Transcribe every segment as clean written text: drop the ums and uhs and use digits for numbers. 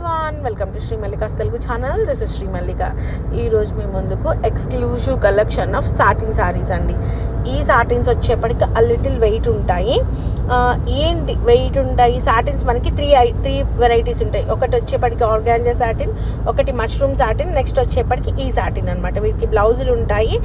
Everyone, welcome to Shri Mallika's Telugu channel. This is Shri Mallika. ఈరోజు మీ ముందుకు exclusive collection of satin saris అండి. ఈ సాటిన్స్ వచ్చేప్పటికి లిటిల్ వెయిట్ ఉంటాయి. ఏంటి వెయిట్ ఉంటాయి సాటిన్స్? మనకి త్రీ వెరైటీస్ ఉంటాయి. ఒకటి వచ్చేప్పటికి ఆర్గాంజా సాటిన్, ఒకటి మష్రూమ్ సాటిన్, నెక్స్ట్ వచ్చేప్పటికి ఈ సాటిన్ అనమాట. వీటికి బ్లౌజులు ఉంటాయి.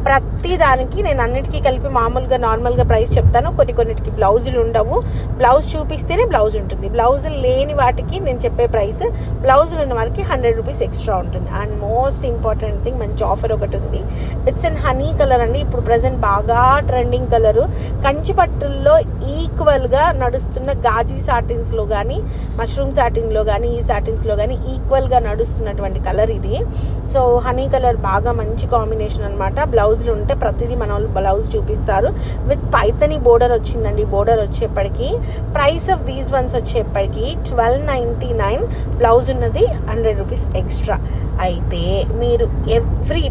ప్రతి దానికి నేను అన్నిటికీ కలిపి మామూలుగా నార్మల్గా ప్రైస్ చెప్తాను. కొన్నిటికి బ్లౌజులు ఉండవు. బ్లౌజ్ చూపిస్తేనే బ్లౌజ్ ఉంటుంది. బ్లౌజులు లేని వాటికి నేను చెప్పే ప్రైస్, బ్లౌజులు ఉన్న వారికి 100 రూపీస్ ఎక్స్ట్రా ఉంటుంది. అండ్ మోస్ట్ ఇంపార్టెంట్ థింగ్, మంచి ఆఫర్ ఒకటి ఉంది. ఇట్స్ అండ్ హనీ కలర్ అండి. ఇప్పుడు ప్రజెంట్ బాగా ట్రెండింగ్ కలరు. కంచిపట్టుల్లో ఈక్వల్గా నడుస్తున్న గాజీ సాటిన్స్లో కానీ, మష్రూమ్ సాటిన్లో కానీ, ఈ సాటిన్స్లో కానీ ఈక్వల్గా నడుస్తున్నటువంటి కలర్ ఇది. సో హనీ కలర్ బాగా మంచి కాంబినేషన్ అనమాట. బ్లౌజులు ఉంటే ప్రతిదీ మన వాళ్ళు బ్లౌజ్ చూపిస్తారు. విత్ పైతని బోర్డర్ వచ్చిందండి. బోర్డర్ వచ్చేప్పటికి ప్రైస్ ఆఫ్ దీస్ వన్స్ వచ్చేప్పటికి 1299. బ్లౌజ్ ఉన్నది 100 రూపీస్ ఎక్స్ట్రా. అయితే మీరు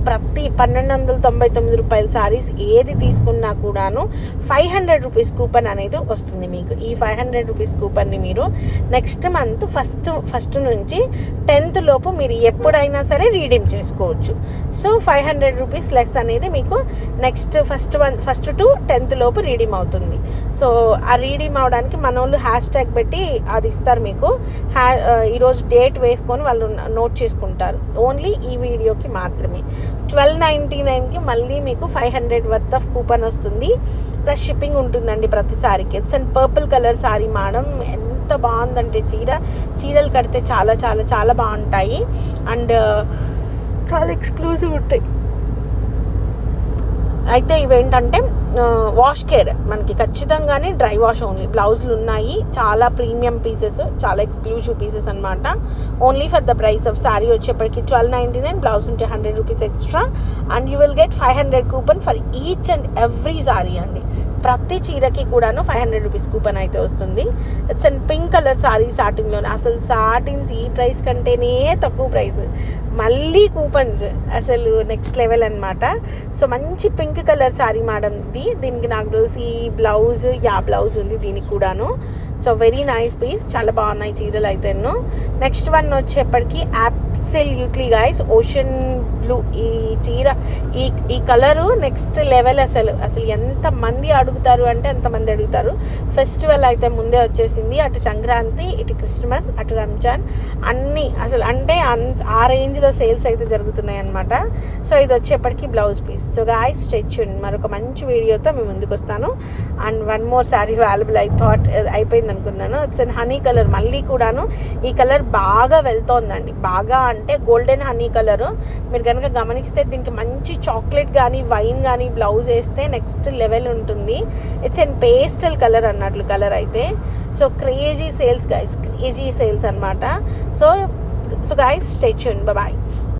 ప్రతి 1299 రూపాయల శారీస్ ఏది తీసుకున్నా కూడాను 500 రూపీస్ కూపన్ అనేది వస్తుంది మీకు. ఈ 500 రూపీస్ కూపన్ని మీరు నెక్స్ట్ మంత్ ఫస్ట్ నుంచి 10th లోపు మీరు ఎప్పుడైనా సరే రీడీమ్ చేసుకోవచ్చు. సో 500 రూపీస్ లెస్ అనేది మీకు నెక్స్ట్ ఫస్ట్ టు 10th లోపు రీడీమ్ అవుతుంది. సో ఆ రీడీమ్ అవడానికి మన వాళ్ళు #, పెట్టి అది ఇస్తారు మీకు. ఈరోజు డేట్ వేసుకొని వాళ్ళు నోట్ చేసుకుంటారు. ఓన్లీ ఈ వీడియోకి మాత్రమే 1299కి మళ్ళీ మీకు 500 వర్త్ ఆఫ్ కూపన్ వస్తుంది. ప్లస్ షిప్పింగ్ ఉంటుందండి ప్రతిసారికి. It's and purple colour sorry madam. ఎంత బాగుందంటే చీరలు కడితే చాలా చాలా చాలా బాగుంటాయి. అండ్ చాలా ఎక్స్క్లూజివ్ ఉంటాయి. అయితే ఇవేంటంటే వాష్ కేర్ మనకి ఖచ్చితంగానే డ్రై వాష్ ఓన్లీ. బ్లౌజులు ఉన్నాయి. చాలా ప్రీమియం పీసెస్, చాలా ఎక్స్క్లూజివ్ పీసెస్ అనమాట. Only for the price of sari వచ్చేప్పటికి 1299. బ్లౌజ్ ఉంటే 100 rupees extra. And you will get 500 coupon for each and every sari అండి. ప్రతి చీరకి కూడాను 500 రూపీస్ కూపన్ అయితే వస్తుంది. It's and pink colour sari సాటిన్లోనే. అసలు సాటిన్స్ ఈ ప్రైస్ కంటేనే తక్కువ ప్రైస్, మళ్ళీ కూపన్స్ అసలు నెక్స్ట్ లెవెల్ అనమాట. సో మంచి పింక్ కలర్ సారీ మేడం ఇది. దీనికి నాకు తెలిసి బ్లౌజ్ బ్లౌజ్ ఉంది దీనికి కూడాను. So very nice piece. చాలా బాగున్నాయి చీరలు అయితేను. నెక్స్ట్ వన్ వచ్చేప్పటికి అబ్సల్యూట్లీ గైస్ ఓషన్ బ్లూ. ఈ చీర ఈ కలరు నెక్స్ట్ లెవెల్. అసలు ఎంతమంది అడుగుతారు అంటే ఎంతమంది అడుగుతారు. ఫెస్టివల్ అయితే ముందే వచ్చేసింది. అటు సంక్రాంతి, ఇటు క్రిస్మస్, అటు రంజాన్ అన్నీ అసలు అంటే ఆ రేంజ్లో సేల్స్ అయితే జరుగుతున్నాయి అనమాట. సో ఇది వచ్చేప్పటికి blouse piece. So guys stay tune. మరొక మంచి వీడియోతో మేము ముందుకు వస్తాను. And one more sari available. అయిపోయింది అనుకున్నాను. It's and honey colour. మళ్ళీ కూడాను ఈ కలర్ బాగా వెళ్తోందండి. బాగా అంటే గోల్డెన్ హనీ కలరు. మీరు కనుక గమనిస్తే దీనికి మంచి చాక్లెట్ కానీ వైన్ కానీ బ్లౌజ్ వేస్తే నెక్స్ట్ లెవెల్ ఉంటుంది. ఇట్స్ అండ్ పేస్టల్ కలర్ అన్నట్లు కలర్ అయితే. So crazy sales guys, crazy sales అనమాట. So guys stay tune. Bye.